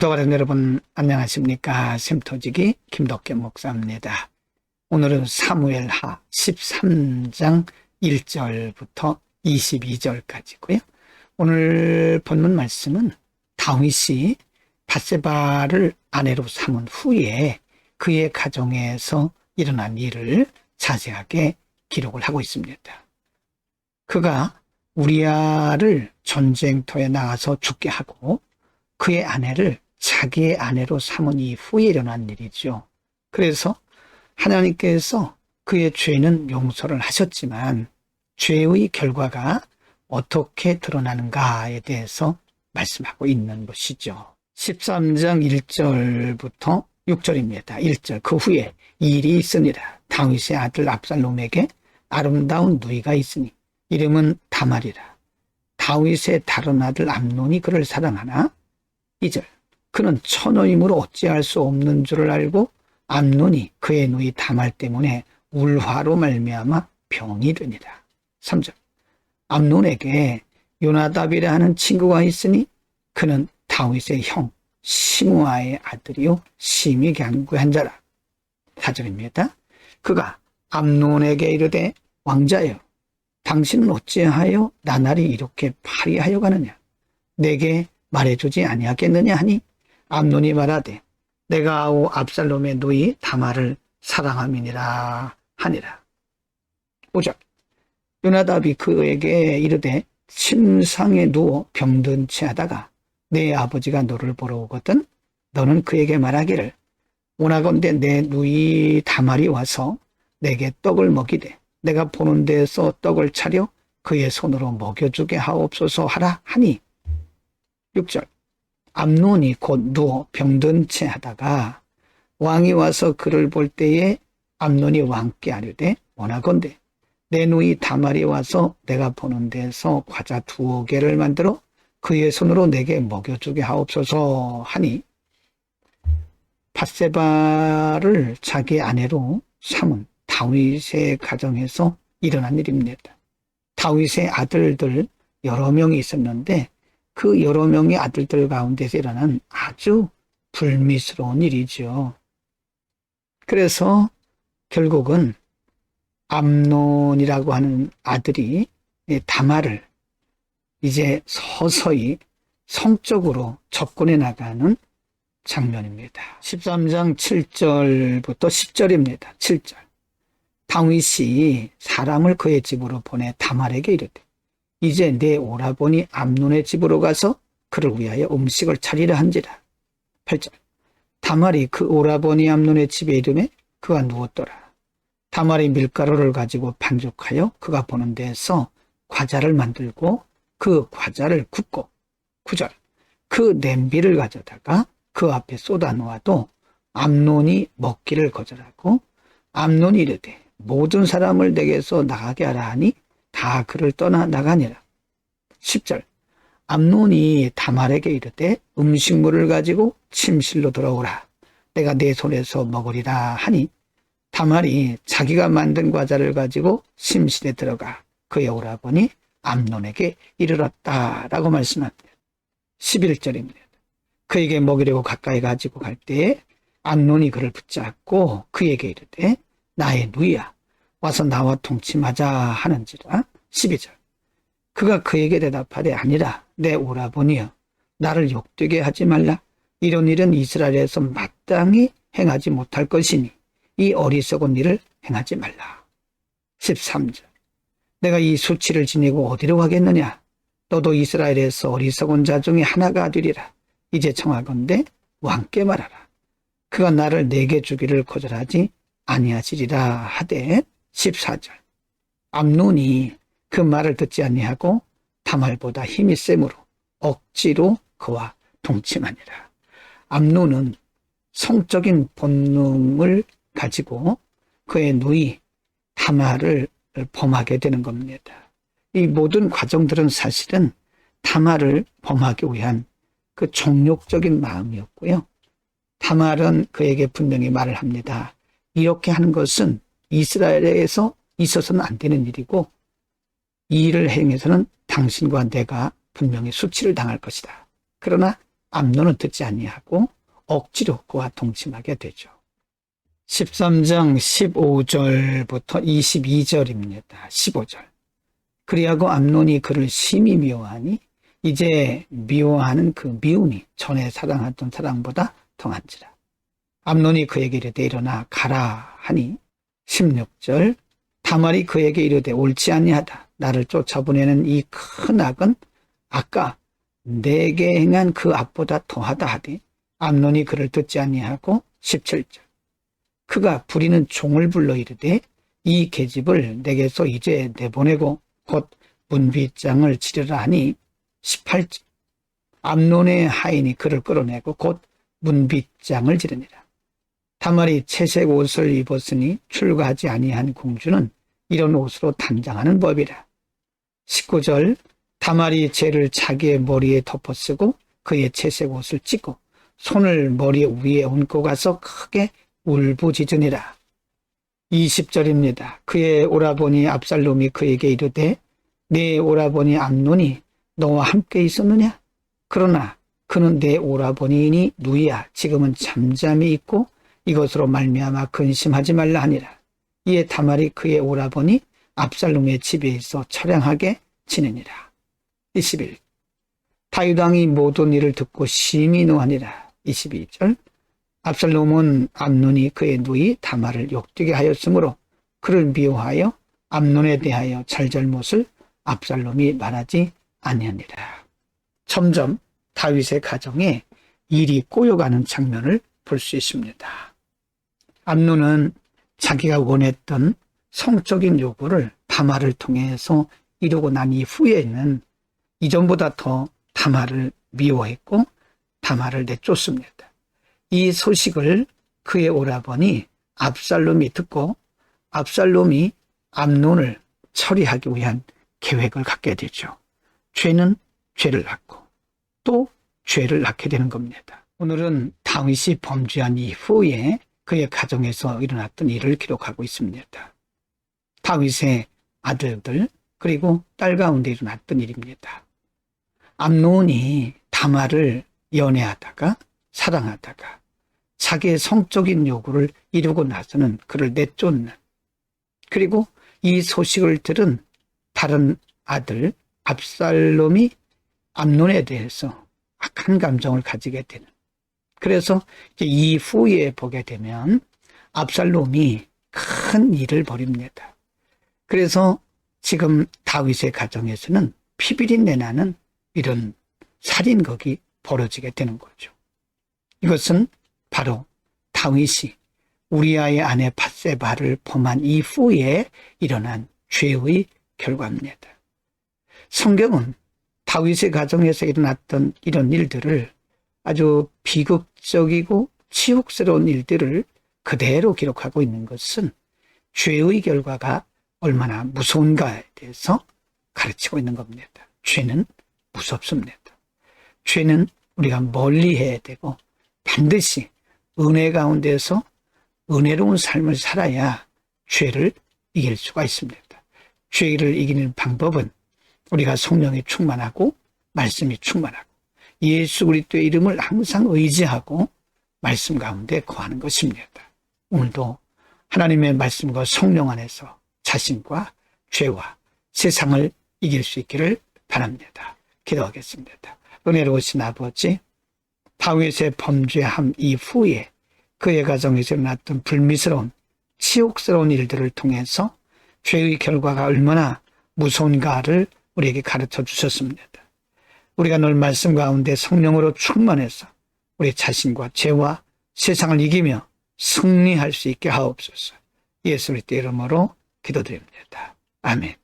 구독자 여러분 안녕하십니까. 샘터지기 김덕겸 목사입니다. 오늘은 사무엘하 13장 1절부터 22절까지고요. 오늘 본문 말씀은 다윗이 밧세바를 아내로 삼은 후에 그의 가정에서 일어난 일을 자세하게 기록을 하고 있습니다. 그가 우리아를 전쟁터에 나가서 죽게 하고 그의 아내를 자기의 아내로 삼은 이후에 일어난 일이죠. 그래서 하나님께서 그의 죄는 용서를 하셨지만 죄의 결과가 어떻게 드러나는가에 대해서 말씀하고 있는 것이죠. 13장 1절부터 6절입니다. 1절 그 후에 이 일이 있으니라. 다윗의 아들 압살롬에게 아름다운 누이가 있으니 이름은 다말이라. 다윗의 다른 아들 암논이 그를 사랑하나 2절 그는 처녀이므로 어찌할 수 없는 줄을 알고 암논이 그의 누이 다말 때문에 울화로 말미암아 병이 되니라. 3절 암논에게 요나답이라 하는 친구가 있으니 그는 다윗의 형 시므아의 아들이요 심히 견고한 자라. 4절입니다. 그가 암논에게 이르되 왕자여 당신은 어찌하여 나날이 이렇게 파리하여 가느냐 내게 말해주지 아니하겠느냐 하니 암논이 말하되 내가 아우 압살롬의 누이 다말을 사랑함이니라 하니라. 5절 요나답이 그에게 이르되 침상에 누워 병든 채 하다가 내 아버지가 너를 보러 오거든 너는 그에게 말하기를 원하건대 내 누이 다말이 와서 내게 떡을 먹이되 내가 보는 데에서 떡을 차려 그의 손으로 먹여주게 하옵소서 하라 하니 6절 암논이 곧 누워 병든 채 하다가 왕이 와서 그를 볼 때에 암논이 왕께 아뢰되 원하건대 내 누이 다말이 와서 내가 보는 데서 과자 2개를 만들어 그의 손으로 내게 먹여주게 하옵소서 하니 밧세바를 자기 아내로 삼은 다윗의 가정에서 일어난 일입니다. 다윗의 아들들 여러 명이 있었는데 그 여러 명의 아들들 가운데서 일어난 아주 불미스러운 일이죠. 그래서 결국은 암논이라고 하는 아들이 다말을 이제 서서히 성적으로 접근해 나가는 장면입니다. 13장 7절부터 10절입니다. 7절 다윗이 사람을 그의 집으로 보내 다말에게 이르되 이제 내 오라버니 암논의 집으로 가서 그를 위하여 음식을 차리라 한지라. 8절 다말이 그 오라버니 암논의 집에 이르매 그가 누웠더라. 다말이 밀가루를 가지고 반죽하여 그가 보는 데에서 과자를 만들고 그 과자를 굽고 9절 그 냄비를 가져다가 그 앞에 쏟아 놓아도 암논이 먹기를 거절하고 암논이 이르되 모든 사람을 내게서 나가게 하라 하니 다 그를 떠나 나가니라. 10절 암논이 다말에게 이르되 음식물을 가지고 침실로 들어오라 내가 내 손에서 먹으리라 하니 다말이 자기가 만든 과자를 가지고 침실에 들어가 그의 오라버니 암논에게 이르렀다라고 말씀합니다. 11절입니다. 그에게 먹이려고 가까이 가지고 갈 때에 암논이 그를 붙잡고 그에게 이르되 나의 누이야 와서 나와 동침하자 하는지라. 12절 그가 그에게 대답하되 아니라 내 오라버니여 나를 욕되게 하지 말라 이런 일은 이스라엘에서 마땅히 행하지 못할 것이니 이 어리석은 일을 행하지 말라. 13절 내가 이 수치를 지니고 어디로 가겠느냐 너도 이스라엘에서 어리석은 자 중에 하나가 되리라. 이제 청하건대 왕께 말하라 그가 나를 내게 주기를 거절하지 아니하시리라 하되 14절 암논이 그 말을 듣지 아니하고 다말보다 힘이 세므로 억지로 그와 동침하니라. 암논은 성적인 본능을 가지고 그의 누이 다말을 범하게 되는 겁니다. 이 모든 과정들은 사실은 다말을 범하기 위한 그 종욕적인 마음이었고요. 다말은 그에게 분명히 말을 합니다. 이렇게 하는 것은 이스라엘에서 있어서는 안 되는 일이고 이 일을 행해서는 당신과 내가 분명히 수치를 당할 것이다. 그러나 암논은 듣지 아니하고 억지로 그와 동침하게 되죠. 13장 15절부터 22절입니다. 15절. 그리하고 암논이 그를 심히 미워하니 이제 미워하는 그 미움이 전에 사랑하던 사랑보다 더한지라. 암논이 그에게 이르되 일어나 가라 하니 16절. 다말이 그에게 이르되 옳지 아니하다. 나를 쫓아보내는 이 큰 악은 아까 내게 행한 그 악보다 더하다 하되 암논이 그를 듣지 아니하고 17절. 그가 부리는 종을 불러 이르되 이 계집을 내게서 이제 내보내고 곧 문빗장을 치르라 하니 18절. 암논의 하인이 그를 끌어내고 곧 문빗장을 지르니라. 다말이 채색 옷을 입었으니 출가하지 아니한 공주는 이런 옷으로 단장하는 법이라. 19절. 다말이 죄를 자기의 머리에 덮어쓰고 그의 채색 옷을 찢고 손을 머리 위에 얹고 가서 크게 울부짖으니라. 20절입니다. 그의 오라버니 압살롬이 그에게 이르되 내 오라버니 암논이 너와 함께 있었느냐? 그러나 그는 내 오라버니이니 누이야. 지금은 잠잠히 있고 이것으로 말미암아 근심하지 말라 하니라. 이에 다말이 그의 오라버니 압살롬의 집에 있어 처량하게 지내니라. 21. 다윗 왕이 모든 일을 듣고 심히 노하니라. 22절. 압살롬은 암논이 그의 누이 다말을 욕되게 하였으므로 그를 미워하여 암논에 대하여 잘잘못을 압살롬이 말하지 아니하니라. 점점 다윗의 가정에 일이 꼬여가는 장면을 볼 수 있습니다. 암논은 자기가 원했던 성적인 요구를 다말을 통해서 이루고 난 이후에는 이전보다 더 다말을 미워했고 다말을 내쫓습니다. 이 소식을 그의 오라버니 압살롬이 듣고 압살롬이 암논을 처리하기 위한 계획을 갖게 되죠. 죄는 죄를 낳고 또 죄를 낳게 되는 겁니다. 오늘은 다윗이 범죄한 이후에 그의 가정에서 일어났던 일을 기록하고 있습니다. 다윗의 아들들 그리고 딸 가운데 일어났던 일입니다. 암논이 다말을 연애하다가 사랑하다가 자기의 성적인 요구를 이루고 나서는 그를 내쫓는, 그리고 이 소식을 들은 다른 아들 압살롬이 암논에 대해서 악한 감정을 가지게 되는, 그래서 이후에 보게 되면 압살롬이 큰 일을 벌입니다. 그래서 지금 다윗의 가정에서는 피비린내 나는 이런 살인극이 벌어지게 되는 거죠. 이것은 바로 다윗이 우리아의 아내 밧세바를 범한 이후에 일어난 죄의 결과입니다. 성경은 다윗의 가정에서 일어났던 이런 일들을 아주 비극적이고 치욕스러운 일들을 그대로 기록하고 있는 것은 죄의 결과가 얼마나 무서운가에 대해서 가르치고 있는 겁니다. 죄는 무섭습니다. 죄는 우리가 멀리해야 되고 반드시 은혜 가운데서 은혜로운 삶을 살아야 죄를 이길 수가 있습니다. 죄를 이기는 방법은 우리가 성령이 충만하고 말씀이 충만하고 예수 그리스도의 이름을 항상 의지하고 말씀 가운데 거하는 것입니다. 오늘도 하나님의 말씀과 성령 안에서 자신과 죄와 세상을 이길 수 있기를 바랍니다. 기도하겠습니다. 은혜로우신 아버지, 다윗의 범죄함 이후에 그의 가정에서 일어났던 불미스러운 치욕스러운 일들을 통해서 죄의 결과가 얼마나 무서운가를 우리에게 가르쳐 주셨습니다. 우리가 늘 말씀 가운데 성령으로 충만해서 우리 자신과 죄와 세상을 이기며 승리할 수 있게 하옵소서. 예수 그리스도의 이름으로 기도드립니다. 아멘.